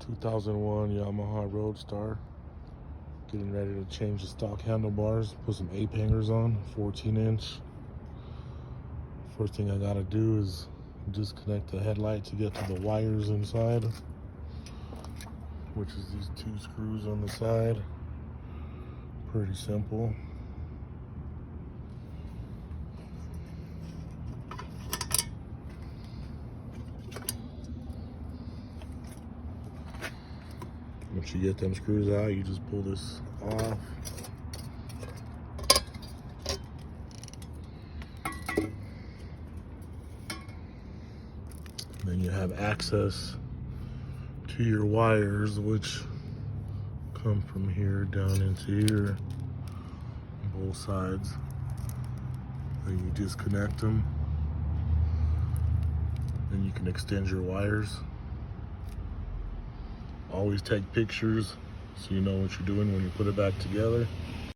2001 Yamaha Roadstar. Getting ready to change the stock handlebars, put some ape hangers on, 14-inch. First thing I gotta do is disconnect the headlight to get to the wires inside, which is these two screws on the side. Pretty simple. Once you get them screws out, you just pull this off. Then you have access to your wires, which come from here down into here on both sides. Then you disconnect them. Then you can extend your wires. Always take pictures so you know what you're doing when you put it back together.